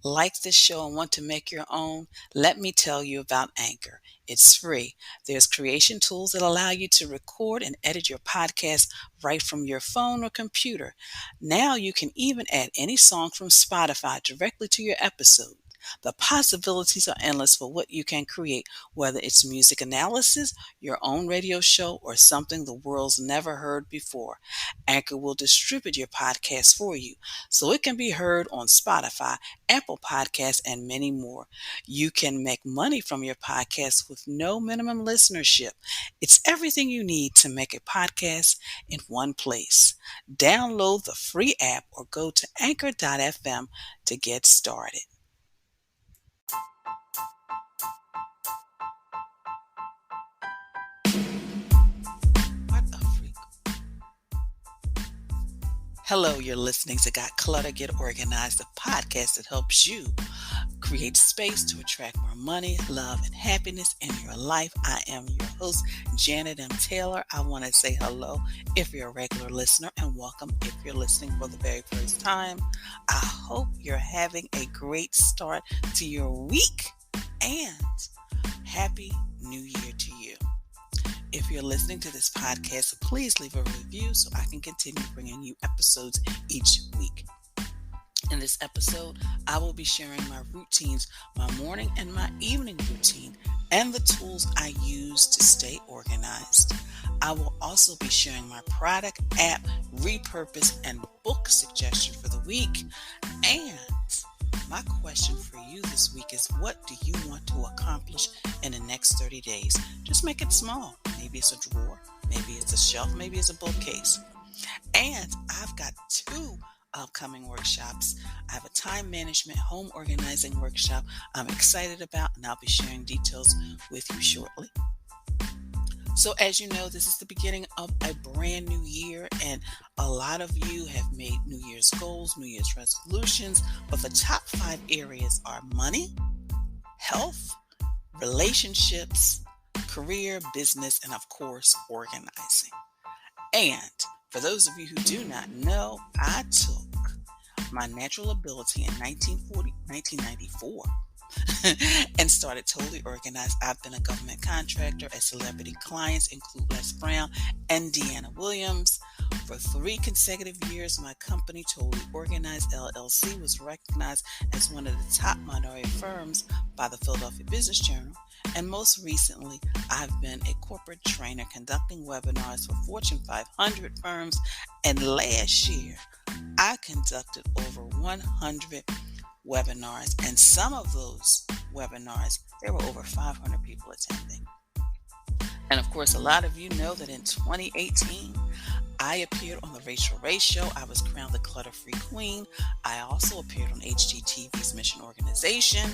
Like this show and want to make your own? Let me tell you about Anchor. It's free. There's creation tools that allow you to record and edit your podcast right from your phone or computer. Now you can even add any song from Spotify directly to your episode. The possibilities are endless for what you can create, whether it's music analysis, your own radio show, or something the world's never heard before. Anchor will distribute your podcast for you so it can be heard on Spotify, Apple Podcasts, and many more. You can make money from your podcast with no minimum listenership. It's everything you need to make a podcast in one place. Download the free app or go to anchor.fm to get started. What a freak. Hello, you're listening to Got Clutter, Get Organized, the podcast that helps you create space to attract more money, love, and happiness in your life. I am your host, Janet M. Taylor. I want to say hello if you're a regular listener and welcome if you're listening for the very first time. I hope you're having a great start to your week and Happy New Year to you. If you're listening to this podcast, please leave a review so I can continue bringing you episodes each week. In this episode, I will be sharing my routines, my morning and my evening routine, and the tools I use to stay organized. I will also be sharing my product, app, repurpose, and book suggestion for the week. And my question for you this week is, what do you want to accomplish in the next 30 days? Just make it small. Maybe it's a drawer, maybe it's a shelf, maybe it's a bookcase. And I've got 2 upcoming workshops. I have a time management home organizing workshop I'm excited about, and I'll be sharing details with you shortly. So as you know, this is the beginning of a brand new year, and a lot of you have made New Year's goals, New Year's resolutions, but the top 5 areas are money, health, relationships, career, business, and of course, organizing. And for those of you who do not know, I took my natural ability in 1994 and started totally organized. I've been a government contractor as celebrity clients include Les Brown and Dyana Williams. For 3 consecutive years, my company, Totally Organized LLC, was recognized as one of the top minority firms by the Philadelphia Business Journal. And most recently, I've been a corporate trainer conducting webinars for Fortune 500 firms. And last year, I conducted over 100 webinars. And some of those webinars, there were over 500 people attending. And of course, a lot of you know that in 2018, I appeared on the Rachael Ray Show. I was crowned the Clutter Free Queen. I also appeared on HGTV'S Mission Organization.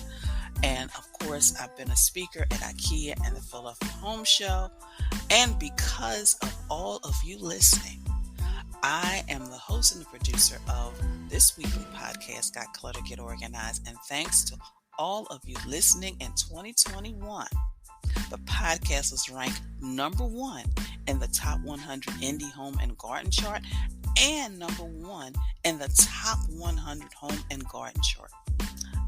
And of course, I've been a speaker at IKEA and the Philadelphia Home Show. And because of all of you listening, I am the host and the producer of this weekly podcast, Got Clutter, Get Organized. And thanks to all of you listening in 2021, the podcast was ranked number 1 in the top 100 indie home and garden chart and number 1 in the top 100 home and garden chart.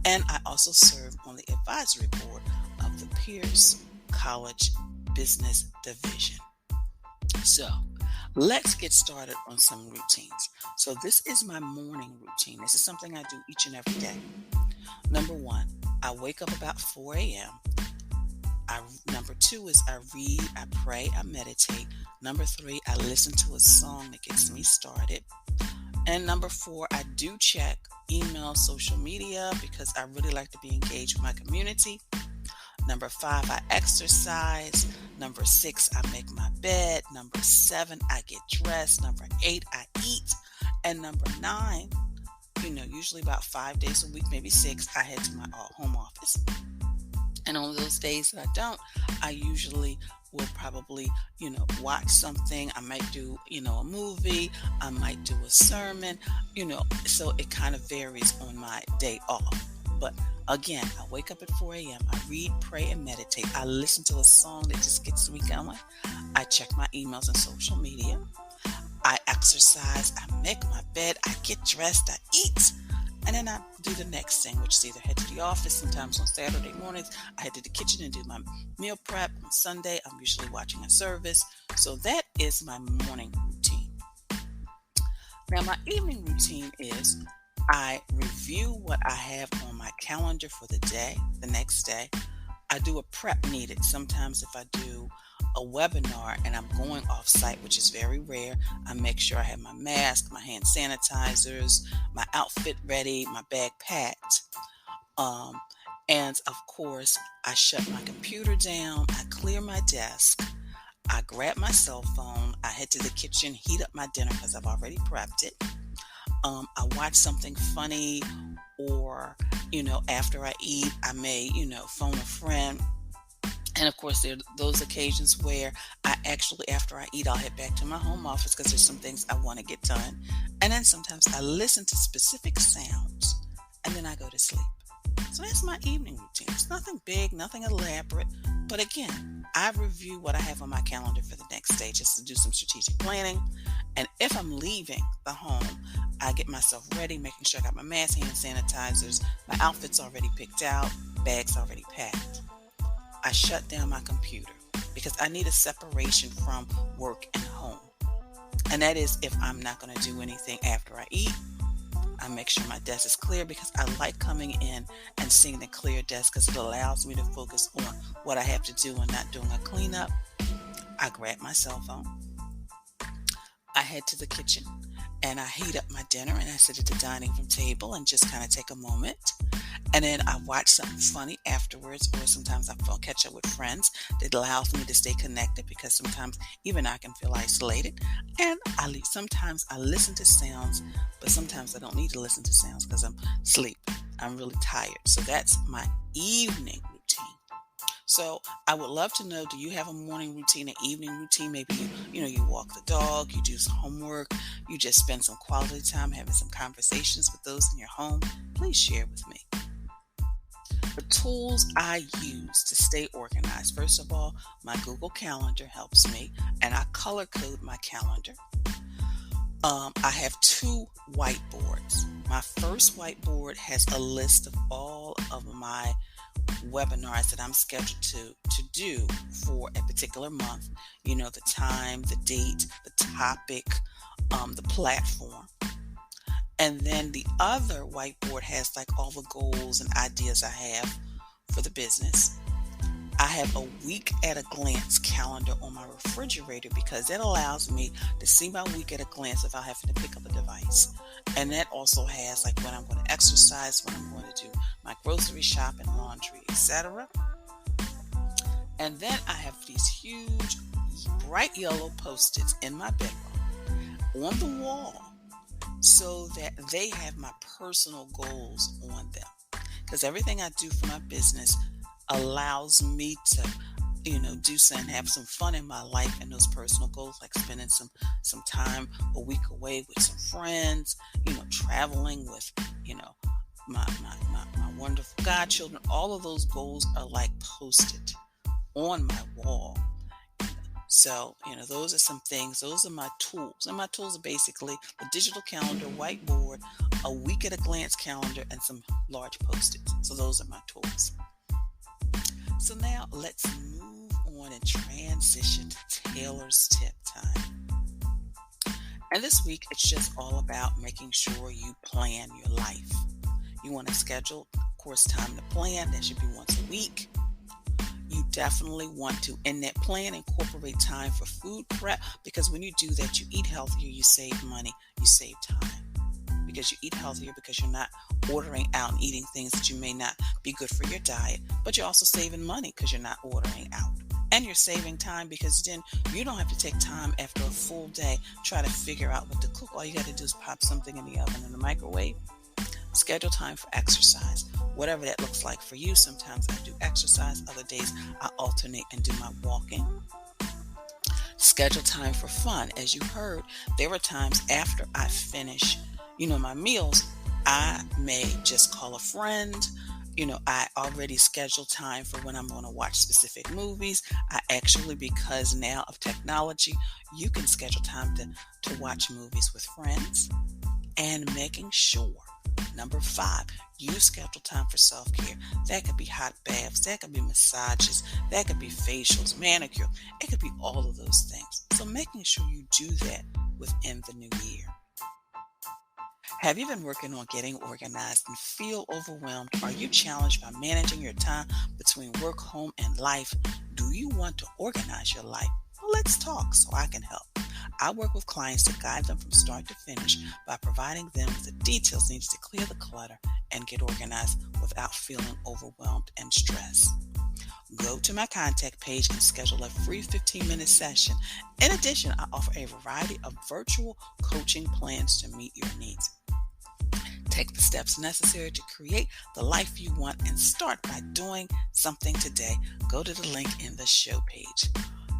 And I also serve on the advisory board of the Pierce College Business Division. So let's get started on some routines. So this is my morning routine. This is something I do each and every day. Number 1, I wake up about 4 a.m. Number 2 is I read, I pray, I meditate. Number 3, I listen to a song that gets me started. And number 4, I do check email, social media, because I really like to be engaged with my community. Number 5, I exercise. Number 6, I make my bed. Number 7, I get dressed. Number 8, I eat. And number 9, usually about 5 days a week, maybe 6, I head to my home office. And on those days that I don't, I usually will probably, watch something. I might do, a movie. I might do a sermon, so it kind of varies on my day off. But again, I wake up at 4 a.m. I read, pray, and meditate. I listen to a song that just gets me going. I check my emails and social media. I exercise. I make my bed. I get dressed. I eat. And then I do the next thing, which is either head to the office. Sometimes on Saturday mornings, I head to the kitchen and do my meal prep. On Sunday, I'm usually watching a service. So that is my morning routine. Now, my evening routine is I review what I have on my calendar for the day, the next day. I do a prep needed. Sometimes if I do a webinar and I'm going off site, which is very rare, I make sure I have my mask, my hand sanitizers, my outfit ready, my bag packed. And of course, I shut my computer down, I clear my desk, I grab my cell phone, I head to the kitchen, heat up my dinner because I've already prepped it. I watch something funny, or, after I eat, I may, phone a friend. And of course, there are those occasions where I actually, after I eat, I'll head back to my home office because there's some things I want to get done. And then sometimes I listen to specific sounds and then I go to sleep. So that's my evening routine. It's nothing big, nothing elaborate. But again, I review what I have on my calendar for the next day just to do some strategic planning. And if I'm leaving the home, I get myself ready, making sure I got my mask, hand sanitizers, my outfit's already picked out, bags already packed. I shut down my computer because I need a separation from work and home. And that is if I'm not going to do anything after I eat. I make sure my desk is clear because I like coming in and seeing the clear desk because it allows me to focus on what I have to do and not doing a cleanup. I grab my cell phone. I head to the kitchen and I heat up my dinner and I sit at the dining room table and just kind of take a moment. And then I watch something funny afterwards, or sometimes I catch up with friends. That allows me to stay connected because sometimes even I can feel isolated. And sometimes I listen to sounds, but sometimes I don't need to listen to sounds because I'm asleep. I'm really tired. So that's my evening routine. So I would love to know, do you have a morning routine, an evening routine? Maybe you walk the dog, you do some homework, you just spend some quality time having some conversations with those in your home. Please share with me. The tools I use to stay organized. First of all, my Google Calendar helps me, and I color code my calendar. I have 2 whiteboards. My first whiteboard has a list of all of my webinars that I'm scheduled to do for a particular month. The time, the date, the topic, the platform. And then the other whiteboard has all the goals and ideas I have for the business. I have a week at a glance calendar on my refrigerator because it allows me to see my week at a glance without having to pick up a device. And that also has when I'm going to exercise, when I'm going to do my grocery shopping, laundry, etc. And then I have these huge bright yellow Post-its in my bedroom on the wall, so that they have my personal goals on them. Because everything I do for my business allows me to, do something, have some fun in my life, and those personal goals, like spending some time a week away with some friends, traveling with, my wonderful godchildren. All of those goals are posted on my wall. So, those are some things. Those are my tools. And my tools are basically the digital calendar, whiteboard, a week at a glance calendar, and some large Post-its. So those are my tools. So now let's move on and transition to Taylor's Tip time. And this week, it's just all about making sure you plan your life. You want to schedule, of course, time to plan. That should be once a week. You definitely want to, in that plan, incorporate time for food prep, because when you do that, you eat healthier, you save money, you save time. Because you eat healthier because you're not ordering out and eating things that you may not be good for your diet, but you're also saving money because you're not ordering out. And you're saving time because then you don't have to take time after a full day, try to figure out what to cook. All you got to do is pop something in the oven in the microwave. Schedule time for exercise, whatever that looks like for you. Sometimes I do exercise, other days I alternate and do my walking. Schedule time for fun. As you heard, there were times after I finish, my meals, I may just call a friend. I already schedule time for when I'm going to watch specific movies. I actually, because now of technology, you can schedule time to watch movies with friends. and making sure, number 5, you schedule time for self-care. That could be hot baths, that could be massages, that could be facials, manicure. It could be all of those things. So making sure you do that within the new year. Have you been working on getting organized and feel overwhelmed? Are you challenged by managing your time between work, home, and life? Do you want to organize your life? Well, let's talk so I can help. I work with clients to guide them from start to finish by providing them with the details needed to clear the clutter and get organized without feeling overwhelmed and stressed. Go to my contact page and schedule a free 15-minute session. In addition, I offer a variety of virtual coaching plans to meet your needs. Take the steps necessary to create the life you want and start by doing something today. Go to the link in the show page.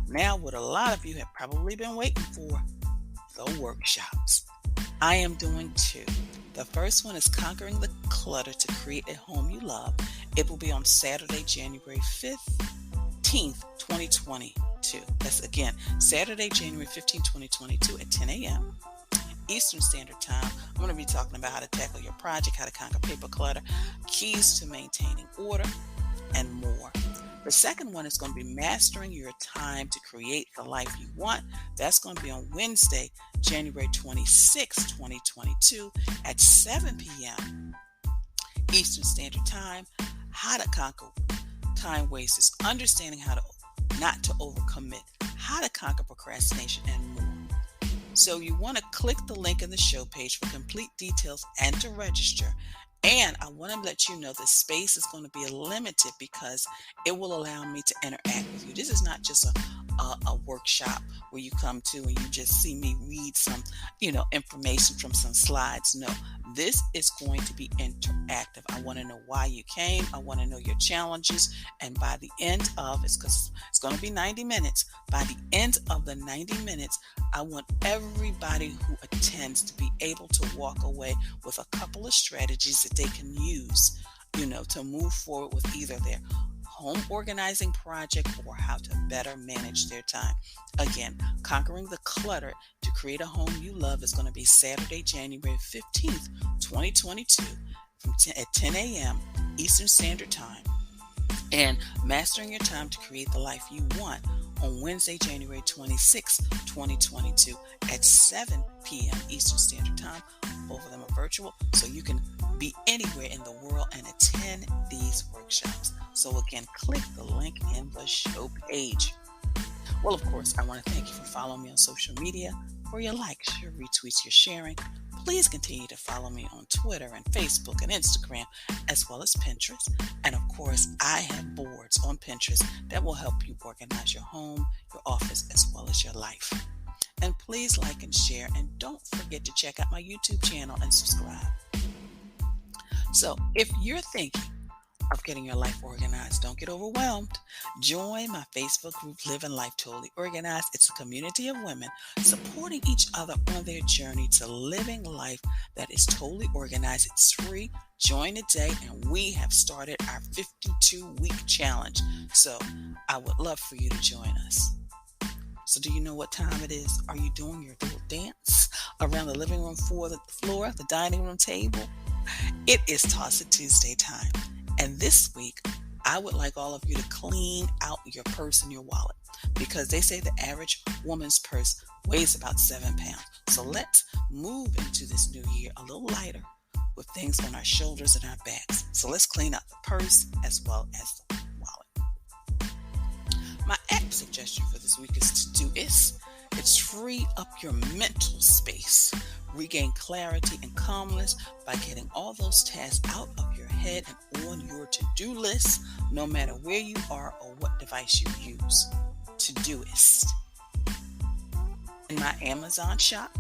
Now, what a lot of you have probably been waiting for, the workshops. I am doing 2. The first one is Conquering the Clutter to Create a Home You Love. It will be on Saturday, January 15th, 2022. That's again, Saturday, January 15th, 2022 at 10 a.m. Eastern Standard Time. I'm going to be talking about how to tackle your project, how to conquer paper clutter, keys to maintaining order, and more. The second one is going to be Mastering Your Time to Create the Life You Want. That's going to be on Wednesday, January 26, 2022 at 7 p.m. Eastern Standard Time. How to conquer time wasters, understanding how to not to overcommit, how to conquer procrastination, and more. So you want to click the link in the show page for complete details and to register. And I want to let you know the space is going to be limited because it will allow me to interact with you. This is not just a workshop where you come to and you just see me read some, information from some slides. No, this is going to be interactive. I want to know why you came. I want to know your challenges. And by the end of it's because it's going to be 90 minutes. By the end of the 90 minutes, I want everybody who attends to be able to walk away with a couple of strategies that they can use, to move forward with either their home organizing project or how to better manage their time. Again, Conquering the Clutter to Create a Home You Love is going to be Saturday, January 15th, 2022 at 10 a.m. Eastern Standard Time. And Mastering Your Time to Create the Life You Want on Wednesday, January 26, 2022 at 7 p.m. Eastern Standard Time. Both of them are virtual, so you can be anywhere in the world and attend these workshops. So again, click the link in the show page. Well, of course, I want to thank you for following me on social media, for your likes, your retweets, your sharing. Please continue to follow me on Twitter and Facebook and Instagram, as well as Pinterest. And of course, I have boards on Pinterest that will help you organize your home, your office, as well as your life. And please like and share, and don't forget to check out my YouTube channel and subscribe. So if you're thinking of getting your life organized, don't get overwhelmed. Join my Facebook group, Living Life Totally Organized. It's a community of women supporting each other on their journey to living life that is totally organized. It's free. Join today, and we have started our 52-week challenge. So I would love for you to join us. So do you know what time it is? Are you doing your little dance around the living room floor, the dining room table? It is Toss It Tuesday time. And this week, I would like all of you to clean out your purse and your wallet, because they say the average woman's purse weighs about 7 pounds. So let's move into this new year a little lighter with things on our shoulders and our backs. So let's clean out the purse as well as the wallet. My app suggestion for this week is it's free up your mental space. Regain clarity and calmness by getting all those tasks out of your head and on your to-do list, no matter where you are or what device you use. Todoist. In my Amazon shop,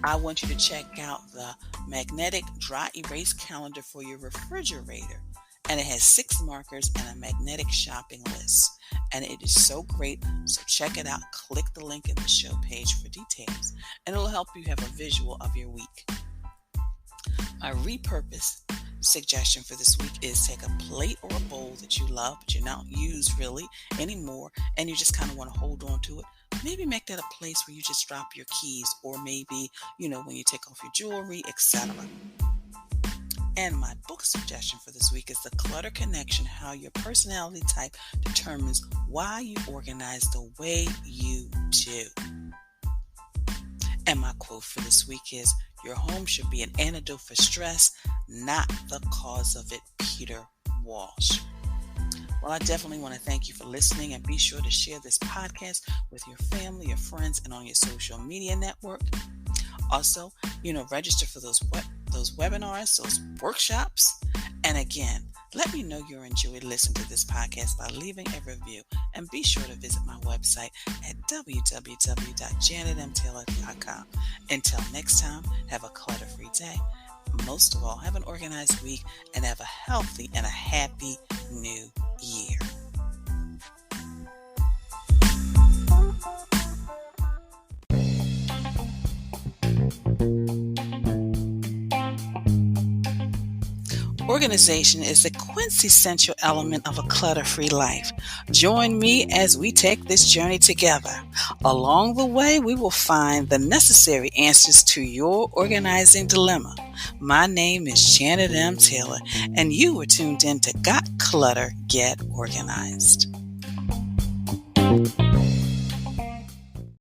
I want you to check out the magnetic dry erase calendar for your refrigerator. And it has 6 markers and a magnetic shopping list. And it is so great. So check it out. Click the link in the show page for details. And it'll help you have a visual of your week. My repurpose suggestion for this week is take a plate or a bowl that you love, but you don't use really anymore, and you just kind of want to hold on to it. Maybe make that a place where you just drop your keys, or maybe, when you take off your jewelry, etc. And my book suggestion for this week is The Clutter Connection: How Your Personality Type Determines Why You Organize the Way You Do. And my quote for this week is, your home should be an antidote for stress, not the cause of it. Peter Walsh. Well, I definitely want to thank you for listening, and be sure to share this podcast with your family, your friends, and on your social media network. Also, register for those webinars, those workshops. And again, let me know you enjoyed listening to this podcast by leaving a review. And be sure to visit my website at www.janetmtaylor.com. Until next time, have a clutter-free day. Most of all, have an organized week, and have a healthy and a happy new year. Organization is the quintessential element of a clutter-free life. Join me as we take this journey together. Along the way, we will find the necessary answers to your organizing dilemma. My name is Janet M. Taylor, and you were tuned in to Got Clutter, Get Organized.